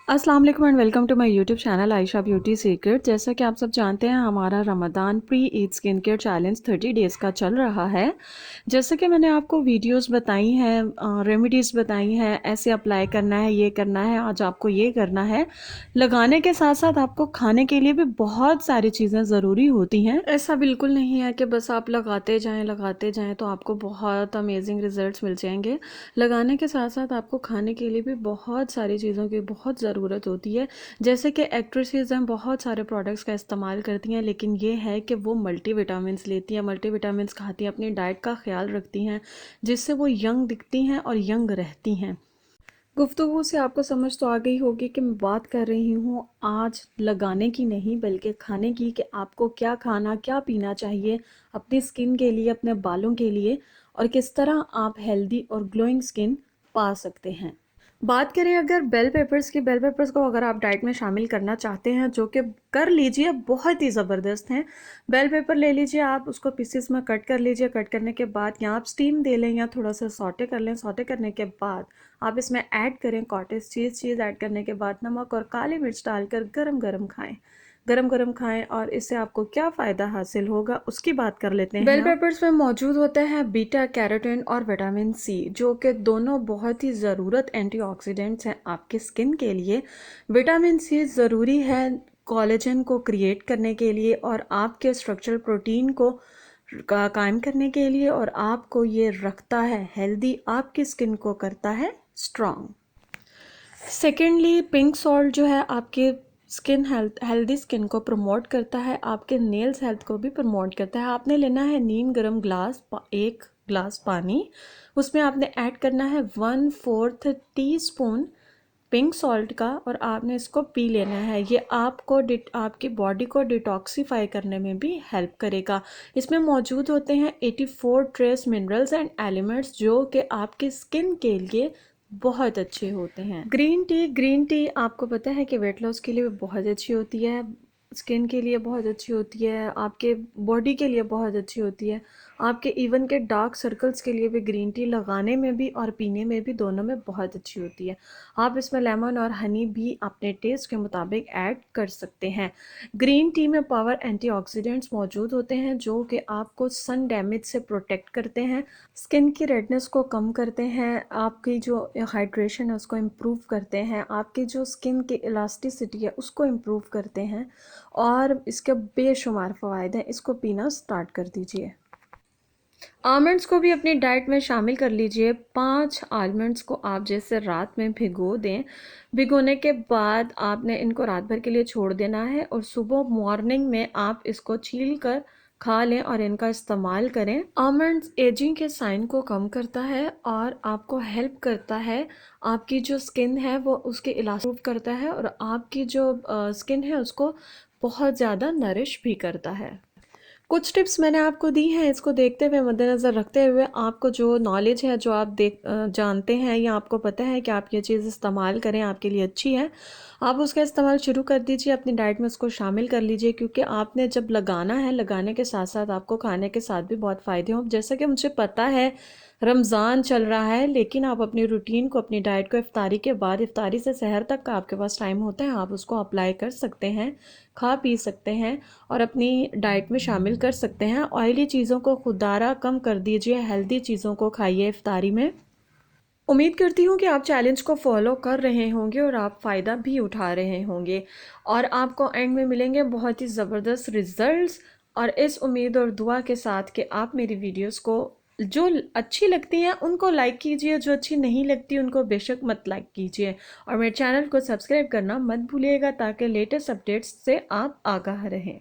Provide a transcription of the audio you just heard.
अस्सलाम वालेकुम and welcome to my YouTube channel Ayesha beauty secret. जैसा कि आप सब जानते हैं हमारा Ramzan pre Eid skin care challenge 30 days का चल रहा है। जैसे कि मैंने आपको वीडियोस बताई हैं, रेमेडीज़ बताई हैं, ऐसे अप्लाई करना है, ये करना है, आज आपको ये करना है। लगाने के साथ साथ आपको खाने के लिए भी बहुत सारी चीज़ें ज़रूरी होती हैं। ऐसा बिल्कुल नहीं है कि बस आप लगाते जाएँ तो आपको बहुत अमेजिंग रिज़ल्ट्स मिल जाएंगे। लगाने के साथ साथ आपको खाने के लिए भी बहुत सारी चीज़ों की बहुत ज़रूरत होती है। जैसे कि एक्ट्रेसेस हैं बहुत सारे प्रोडक्ट्स का इस्तेमाल करती हैं, लेकिन ये है कि वो मल्टीविटामिन्स लेती हैं, मल्टीविटामिन्स खाती हैं, अपनी डाइट का ख्याल रखती हैं, जिससे वो यंग दिखती हैं और यंग रहती हैं। गुफ्तगू से आपको समझ तो आ गई होगी कि मैं बात कर रही हूँ आज लगाने की नहीं बल्कि खाने की, कि आपको क्या खाना क्या पीना चाहिए अपनी स्किन के लिए, अपने बालों के लिए, और किस तरह आप हेल्दी और ग्लोइंग स्किन पा सकते हैं। बात करें अगर बेल पेपर्स की, बेल पेपर्स को अगर आप डाइट में शामिल करना चाहते हैं, जो कि कर लीजिए, बहुत ही ज़बरदस्त हैं। बेल पेपर ले लीजिए, आप उसको पीसेस में कट कर लीजिए। कट करने के बाद या आप स्टीम दे लें या थोड़ा सा सौटे कर लें। सौटे करने के बाद आप इसमें ऐड करें कॉटेज चीज़ ऐड करने के बाद नमक और काली मिर्च डालकर गरम गरम खाएं। गरम गरम खाएं और इससे आपको क्या फ़ायदा हासिल होगा उसकी बात कर लेते हैं। बेल पेपर्स में मौजूद होता है बीटा कैरोटीन और विटामिन सी, जो कि दोनों बहुत ही ज़रूरत एंटीऑक्सीडेंट्स हैं आपकी स्किन के लिए। विटामिन सी ज़रूरी है कोलेजन को क्रिएट करने के लिए और आपके स्ट्रक्चरल प्रोटीन को कायम करने के लिए, और आपको ये रखता है हेल्दी, आपकी स्किन को करता है स्ट्रॉन्ग। सेकेंडली, पिंक सॉल्ट जो है आपके स्किन हेल्दी स्किन को प्रमोट करता है, आपके नेल्स हेल्थ को भी प्रमोट करता है। आपने लेना है नीम गर्म ग्लास, 1 ग्लास पानी, उसमें आपने ऐड करना है 1/4 टीस्पून पिंक सॉल्ट का, और आपने इसको पी लेना है। ये आपको आपकी बॉडी को डिटॉक्सीफाई करने में भी हेल्प करेगा। इसमें मौजूद होते हैं 84 ट्रेस मिनरल्स एंड एलिमेंट्स, जो कि आपकी स्किन के लिए बहुत अच्छे होते हैं। ग्रीन टी आपको पता है कि वेट लॉस के लिए बहुत अच्छी होती है, स्किन के लिए बहुत अच्छी होती है, आपके बॉडी के लिए बहुत अच्छी होती है, आपके इवन के डार्क सर्कल्स के लिए भी ग्रीन टी लगाने में भी और पीने में भी, दोनों में बहुत अच्छी होती है। आप इसमें लेमन और हनी भी अपने टेस्ट के मुताबिक ऐड कर सकते हैं। ग्रीन टी में पावर एंटीऑक्सीडेंट्स मौजूद होते हैं, जो कि आपको सन डैमेज से प्रोटेक्ट करते हैं, स्किन की रेडनेस को कम करते हैं, आपकी जो हाइड्रेशन है उसको इम्प्रूव करते हैं, आपकी जो स्किन की इलास्टिसिटी है उसको इम्प्रूव करते हैं, और इसके बेशुमार फ़वाइद हैं। इसको पीना स्टार्ट कर दीजिए। आलमंड्स को भी अपनी डाइट में शामिल कर लीजिए। 5 आलमंड्स को आप जैसे रात में भिगो दें, भिगोने के बाद आपने इनको रात भर के लिए छोड़ देना है, और सुबह मॉर्निंग में आप इसको छील कर खा लें और इनका इस्तेमाल करें। आलमंड्स एजिंग के साइन को कम करता है और आपको हेल्प करता है, आपकी जो स्किन है वो उसके इलास्टिक करता है, और आपकी जो स्किन है उसको बहुत ज़्यादा नरिश भी करता है। कुछ टिप्स मैंने आपको दी हैं, इसको देखते हुए, मद्देनज़र रखते हुए, आपको जो नॉलेज है, जो आप जानते हैं या आपको पता है कि आप ये चीज़ इस्तेमाल करें, आपके लिए अच्छी है, आप उसका इस्तेमाल शुरू कर दीजिए, अपनी डाइट में उसको शामिल कर लीजिए। क्योंकि आपने जब लगाना है, लगाने के साथ साथ आपको खाने के साथ भी बहुत फ़ायदे हों। जैसा कि मुझे पता है रमज़ान चल रहा है, लेकिन आप अपनी रूटीन को, अपनी डाइट को इफ्तारी के बाद, इफ्तारी से सहर तक का आपके पास टाइम होता है, आप उसको अप्लाई कर सकते हैं, खा पी सकते हैं और अपनी डाइट में शामिल कर सकते हैं। ऑयली चीज़ों को खुदारा कम कर दीजिए, हेल्दी चीज़ों को खाइए इफ्तारी में। उम्मीद करती हूँ कि आप चैलेंज को फॉलो कर रहे होंगे और आप फ़ायदा भी उठा रहे होंगे, और आपको एंड में मिलेंगे बहुत ही ज़बरदस्त रिज़ल्ट्स। और इस उम्मीद और दुआ के साथ कि आप मेरी वीडियोस को, जो अच्छी लगती हैं उनको लाइक कीजिए, जो अच्छी नहीं लगती उनको बेशक मत लाइक कीजिए, और मेरे चैनल को सब्सक्राइब करना मत भूलिएगा, ताकि लेटेस्ट अपडेट्स से आप आगाह रहें।